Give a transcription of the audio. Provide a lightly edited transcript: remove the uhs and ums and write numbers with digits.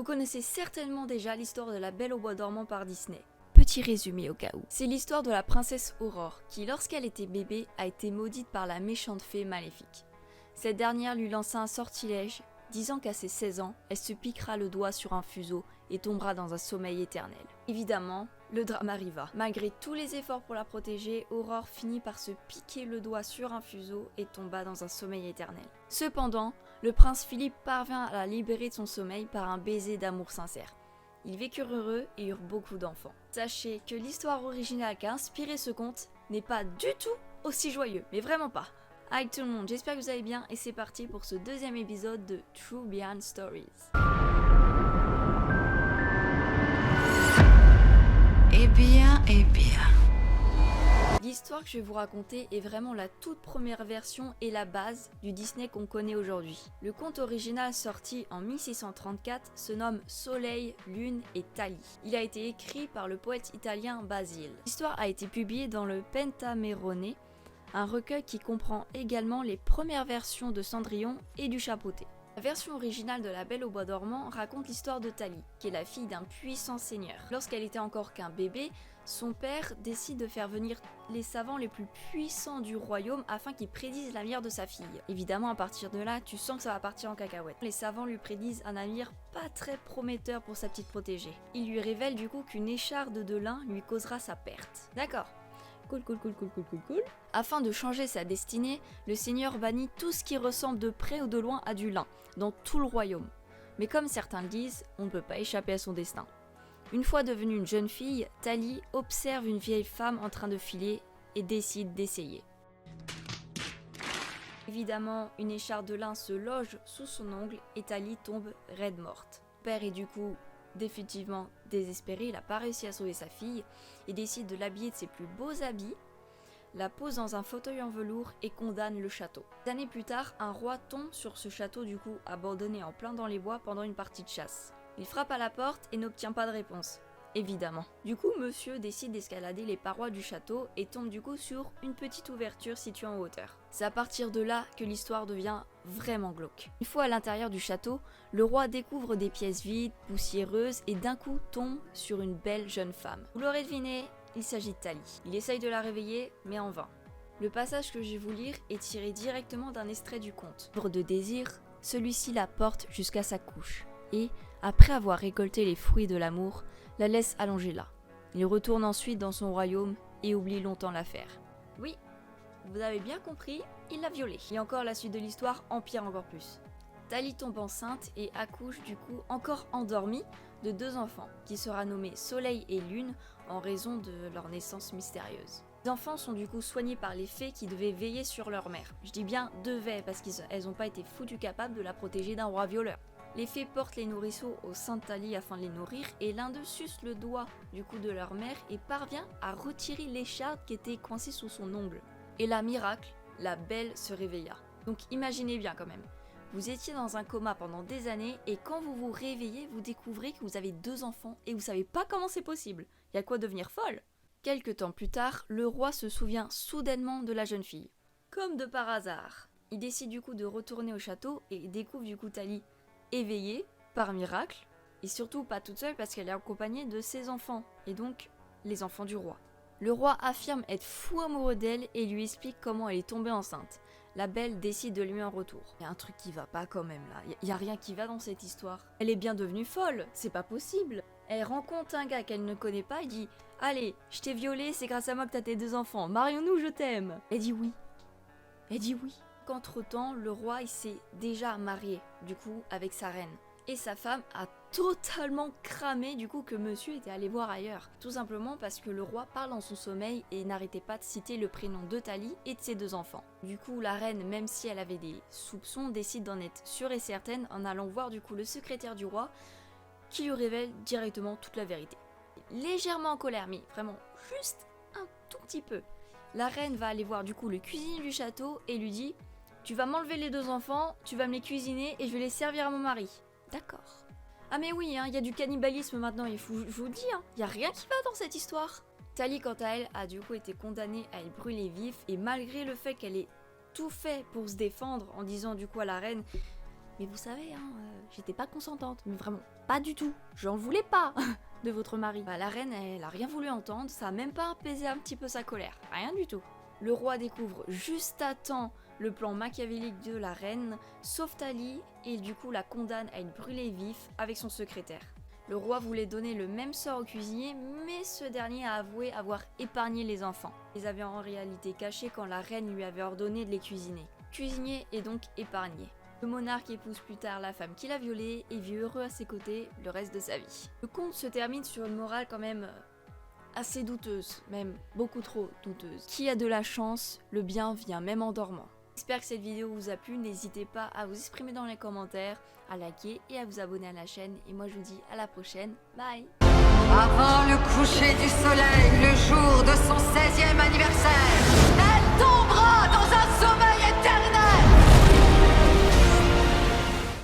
Vous connaissez certainement déjà l'histoire de La Belle au bois dormant par Disney. Petit résumé au cas où. C'est l'histoire de la princesse Aurore, qui lorsqu'elle était bébé a été maudite par la méchante fée maléfique. Cette dernière lui lança un sortilège, disant qu'à ses 16 ans, elle se piquera le doigt sur un fuseau et tombera dans un sommeil éternel. Évidemment, le drame arriva. Malgré tous les efforts pour la protéger, Aurore finit par se piquer le doigt sur un fuseau et tomba dans un sommeil éternel. Cependant, le prince Philippe parvint à la libérer de son sommeil par un baiser d'amour sincère. Ils vécurent heureux et eurent beaucoup d'enfants. Sachez que l'histoire originale qui a inspiré ce conte n'est pas du tout aussi joyeux, mais vraiment pas. Hi tout le monde, j'espère que vous allez bien et c'est parti pour ce deuxième épisode de True Behind Stories. Eh bien. L'histoire que je vais vous raconter est vraiment la toute première version et la base du Disney qu'on connaît aujourd'hui. Le conte original sorti en 1634 se nomme Soleil, Lune et Thalie. Il a été écrit par le poète italien Basile. L'histoire a été publiée dans le Pentamerone, un recueil qui comprend également les premières versions de Cendrillon et du Chapeauté. La version originale de La Belle au bois dormant raconte l'histoire de Thalie, qui est la fille d'un puissant seigneur. Lorsqu'elle était encore qu'un bébé, son père décide de faire venir les savants les plus puissants du royaume afin qu'ils prédisent l'avenir de sa fille. Évidemment, à partir de là, tu sens que ça va partir en cacahuète. Les savants lui prédisent un avenir pas très prometteur pour sa petite protégée. Ils lui révèlent du coup qu'une écharde de lin lui causera sa perte. D'accord. Cool. Afin de changer sa destinée, le seigneur bannit tout ce qui ressemble de près ou de loin à du lin, dans tout le royaume. Mais comme certains le disent, on ne peut pas échapper à son destin. Une fois devenue une jeune fille, Thalie observe une vieille femme en train de filer et décide d'essayer. Évidemment, une écharpe de lin se loge sous son ongle et Thalie tombe raide morte. Le père est du coup définitivement désespéré, il n'a pas réussi à sauver sa fille et décide de l'habiller de ses plus beaux habits, la pose dans un fauteuil en velours et condamne le château. Des années plus tard, un roi tombe sur ce château du coup abandonné en plein dans les bois pendant une partie de chasse. Il frappe à la porte et n'obtient pas de réponse. Évidemment. Du coup, monsieur décide d'escalader les parois du château et tombe du coup sur une petite ouverture située en hauteur. C'est à partir de là que l'histoire devient vraiment glauque. Une fois à l'intérieur du château, le roi découvre des pièces vides, poussiéreuses et d'un coup tombe sur une belle jeune femme. Vous l'aurez deviné, il s'agit de Thalie. Il essaye de la réveiller, mais en vain. Le passage que je vais vous lire est tiré directement d'un extrait du conte. Ivre de désir, celui-ci la porte jusqu'à sa couche et, après avoir récolté les fruits de l'amour, la laisse allonger là. Il retourne ensuite dans son royaume et oublie longtemps l'affaire. Oui, vous avez bien compris, il l'a violée. Et encore la suite de l'histoire empire encore plus. Thalie tombe enceinte et accouche du coup encore endormie de 2 enfants, qui sera nommés Soleil et Lune en raison de leur naissance mystérieuse. Les enfants sont du coup soignés par les fées qui devaient veiller sur leur mère. Je dis bien devaient parce qu'elles n'ont pas été foutues capables de la protéger d'un roi violeur. Les fées portent les nourrissons au sein de Thalie afin de les nourrir et l'un d'eux suce le doigt du coup de leur mère et parvient à retirer l'écharpe qui était coincée sous son ongle. Et là, miracle, la belle se réveilla. Donc imaginez bien quand même. Vous étiez dans un coma pendant des années et quand vous vous réveillez, vous découvrez que vous avez 2 enfants et vous savez pas comment c'est possible. Y a quoi devenir folle? Quelque temps plus tard, le roi se souvient soudainement de la jeune fille. Comme de par hasard. Il décide du coup de retourner au château et découvre du coup Thalie éveillée, par miracle, et surtout pas toute seule parce qu'elle est accompagnée de ses enfants, et donc les enfants du roi. Le roi affirme être fou amoureux d'elle et lui explique comment elle est tombée enceinte. La belle décide de lui en retour. Il y a un truc qui va pas quand même là, il y a rien qui va dans cette histoire. Elle est bien devenue folle, c'est pas possible. Elle rencontre un gars qu'elle ne connaît pas, il dit « Allez, je t'ai violée, c'est grâce à moi que t'as tes 2 enfants, marions-nous, je t'aime !» Elle dit oui. Qu'entre-temps, le roi il s'est déjà marié, du coup, avec sa reine. Et sa femme a totalement cramé du coup que monsieur était allé voir ailleurs. Tout simplement parce que le roi parle dans son sommeil et n'arrêtait pas de citer le prénom de Thalie et de ses 2 enfants. Du coup, la reine, même si elle avait des soupçons, décide d'en être sûre et certaine en allant voir du coup le secrétaire du roi qui lui révèle directement toute la vérité. Légèrement en colère, mais vraiment juste un tout petit peu. La reine va aller voir du coup le cuisinier du château et lui dit « Tu vas m'enlever les 2 enfants, tu vas me les cuisiner et je vais les servir à mon mari. » D'accord. Ah mais oui, il y a du cannibalisme maintenant, je vous le dis, il y a rien qui va dans cette histoire. Thalie, quant à elle, a du coup été condamnée à être brûlée vive et malgré le fait qu'elle ait tout fait pour se défendre en disant du coup à la reine « Mais vous savez, j'étais pas consentante, mais vraiment pas du tout. J'en voulais pas de votre mari. Bah, la reine, elle a rien voulu entendre, ça a même pas apaisé un petit peu sa colère, rien du tout. Le roi découvre juste à temps le plan machiavélique de la reine, sauve Thalie et du coup la condamne à être brûlée vif avec son secrétaire. Le roi voulait donner le même sort au cuisinier, mais ce dernier a avoué avoir épargné les enfants. Ils les avaient en réalité cachés quand la reine lui avait ordonné de les cuisiner. Le cuisinier est donc épargné. Le monarque épouse plus tard la femme qu'il a violée et vit heureux à ses côtés le reste de sa vie. Le conte se termine sur une morale quand même assez douteuse, même beaucoup trop douteuse. Qui a de la chance, le bien vient même en dormant. J'espère que cette vidéo vous a plu, n'hésitez pas à vous exprimer dans les commentaires, à liker et à vous abonner à la chaîne. Et moi je vous dis à la prochaine, bye. Avant le coucher du soleil, le jour de son 16e anniversaire, elle tombera dans